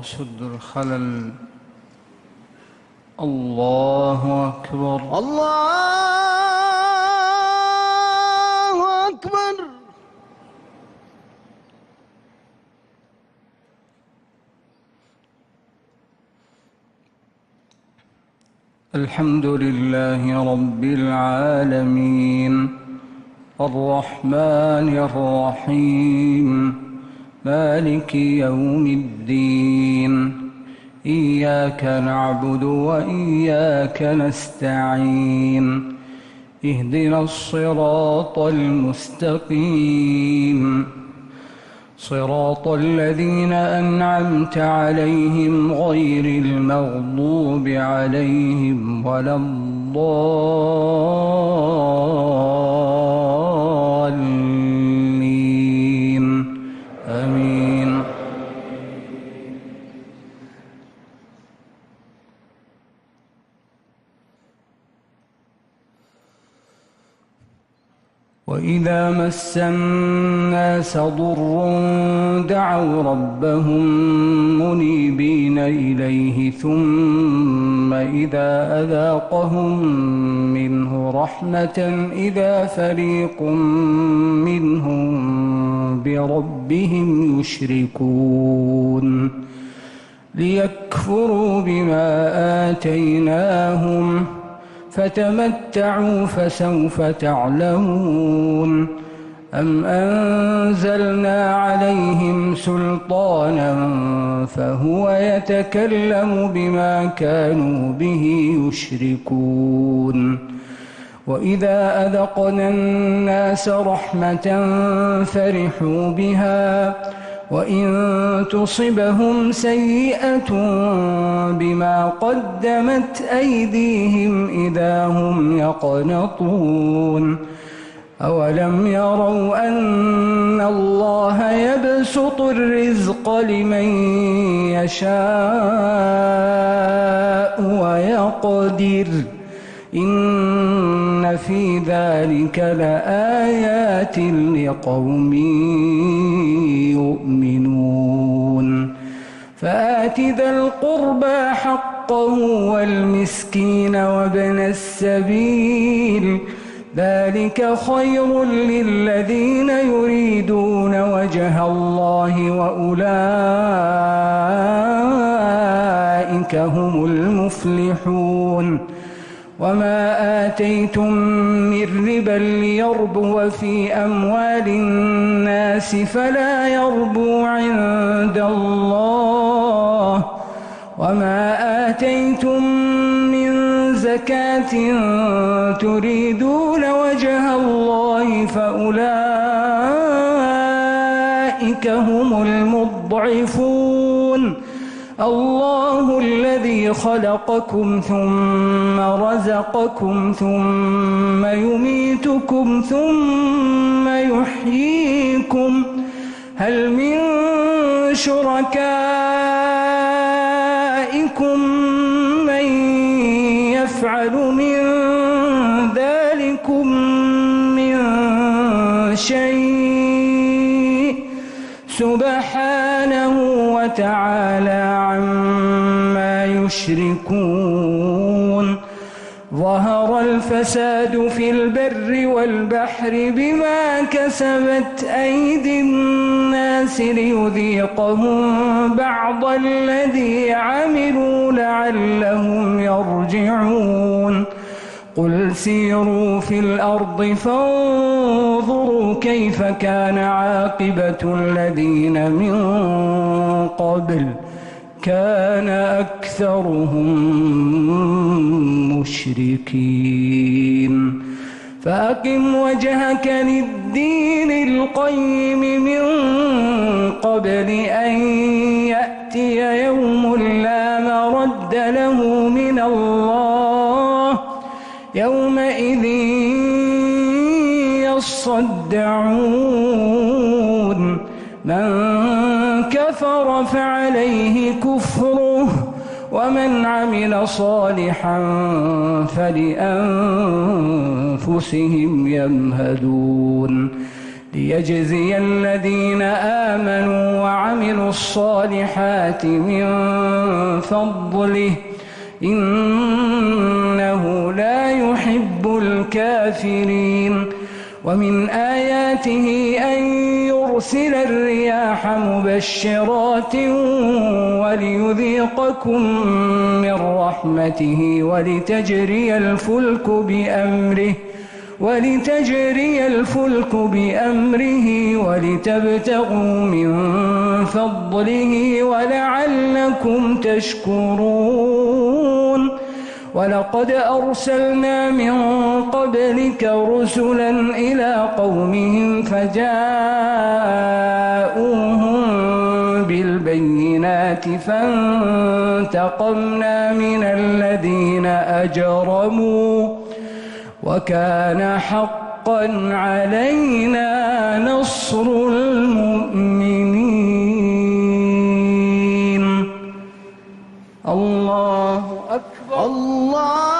وسد الخلل. الله أكبر. الله أكبر. الحمد لله رب العالمين الرحمن الرحيم مالك يوم الدين. إياك نعبد وإياك نستعين. اهدنا الصراط المستقيم صراط الذين أنعمت عليهم غير المغضوب عليهم ولا الضالين. آمين. وإذا مس الناس ضر دعوا ربهم منيبين إليه ثم إذا أذاقهم منه رحمة إذا فريق منهم بربهم يشركون ليكفروا بما آتيناهم فتمتعوا فسوف تعلمون. أم أنزلنا عليهم سلطانا فهو يتكلم بما كانوا به يشركون. وإذا أذقنا الناس رحمة فرحوا بها وإن تصبهم سيئة بما قدمت أيديهم إذا هم يقنطون. أولم يروا أن الله يبسط الرزق لمن يشاء ويقدر إن في ذلك لآيات لقوم يؤمنون. فآت ذا القربى حقه والمسكين وابن السبيل ذلك خير للذين يريدون وجه الله وأولئك هم المفلحون. وما آتيتم من ربا ليربو في أموال الناس فلا يربو عند الله. وما آتيتم من زكاة تريدون وجه الله فأولئك هم المضعفون. الله الذي خلقكم ثم رزقكم ثم يميتكم ثم يحييكم هل من شركائكم من يفعل من ذلكم من شيء سبحانه وتعالى عما يشركون. ظهر الفساد في البر والبحر بما كسبت أيدي الناس ليذيقهم بعض الذي عملوا لعلهم يرجعون. قل سيروا في الأرض فانظروا كيف كان عاقبة الذين من قبل كان أكثرهم مشركين. فأقم وجهك للدين القيم من قبل أن يأتي يوم لا مرد له من الله يومئذ يصدعون. من كفر فعليه كفره ومن عمل صالحا فلأنفسهم يمهدون. ليجزي الذين آمنوا وعملوا الصالحات من فضله إنه لا يحب الكافرين. ومن آياته أن يرسل الرياح مبشرات وليذيقكم من رحمته ولتجري الفلك بأمره ولتبتغوا من فضله ولعلكم تشكرون. ولقد أرسلنا من قبلك رسلا إلى قومهم فجاءوهم بالبينات فانتقمنا من الذين أجرموا وكان حقا علينا نصر المؤمنين. الله أكبر. الله